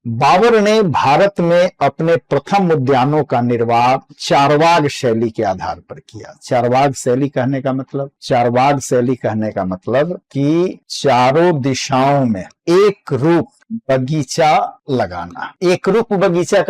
बाबर ने भारत में अपने प्रथम उद्यानों का निर्माण चारबाग शैली के आधार पर किया। चारबाग शैली कहने का मतलब कि चारों दिशाओं में एक रूप बगीचा लगाना। एक रूप बगीचा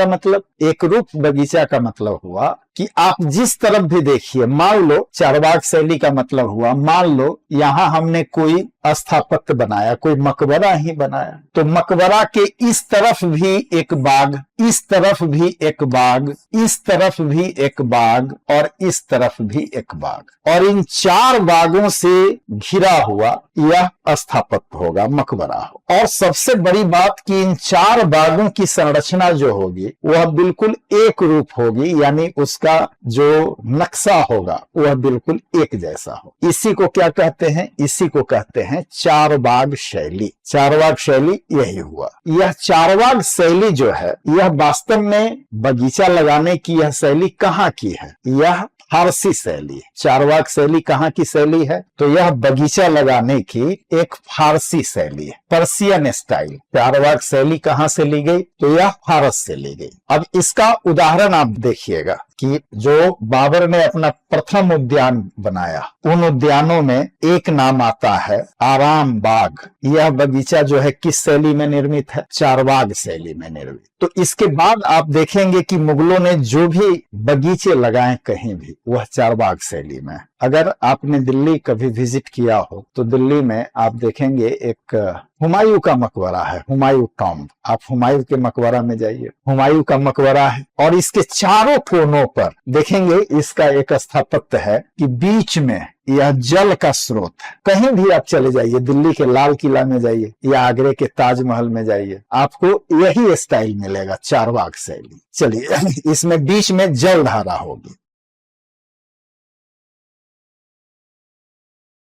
का मतलब हुआ कि आप जिस तरफ भी देखिए, मान लो चारबाग शैली का मतलब हुआ, मान लो यहां हमने कोई स्थापत्य बनाया, कोई मकबरा ही बनाया, तो मकबरा के इस तरफ भी एक बाग, इस तरफ भी एक बाग, इस तरफ भी एक बाग और इस तरफ भी एक बाग, और इन चार बागों से घिरा हुआ यह स्थापत्य होगा, मकबरा हो। और सबसे बड़ी बात कि इन चार बागों की संरचना जो होगी वह बिल्कुल एक रूप होगी, यानी उसका जो नक्शा होगा वह बिल्कुल एक जैसा हो। इसी को क्या कहते हैं? इसी को कहते हैं चारबाग शैली। चारबाग शैली यही हुआ। यह चारबाग शैली जो है, यह वास्तव में बगीचा लगाने की यह शैली कहाँ की है? यह फारसी शैली है। चारबाग शैली कहाँ की शैली है? तो यह बगीचा लगाने की एक फारसी शैली है, पर्शियन स्टाइल। चारबाग शैली कहाँ से ली गई? तो यह फारस से ली गई। अब इसका उदाहरण आप देखिएगा कि जो बाबर ने अपना प्रथम उद्यान बनाया, उन उद्यानों में एक नाम आता है आराम बाग। यह बगीचा जो है किस शैली में निर्मित है? चारबाग शैली में निर्मित। तो इसके बाद आप देखेंगे कि मुगलों ने जो भी बगीचे लगाए कहीं भी, वह चारबाग शैली में। अगर आपने दिल्ली कभी विजिट किया हो तो दिल्ली में आप देखेंगे एक हुमायूं का मकबरा है, हुमायूं टॉम्ब। आप हुमायूं के मकबरा में जाइए, हुमायूं का मकबरा है और इसके चारों कोनों पर देखेंगे इसका एक स्थापत्य है कि बीच में यह जल का स्रोत है। कहीं भी आप चले जाइए, दिल्ली के लाल किला में जाइए या आगरे के ताजमहल में जाइए, आपको यही स्टाइल मिलेगा, चारबाग शैली। चलिए, इसमें बीच में जल धारा होगी।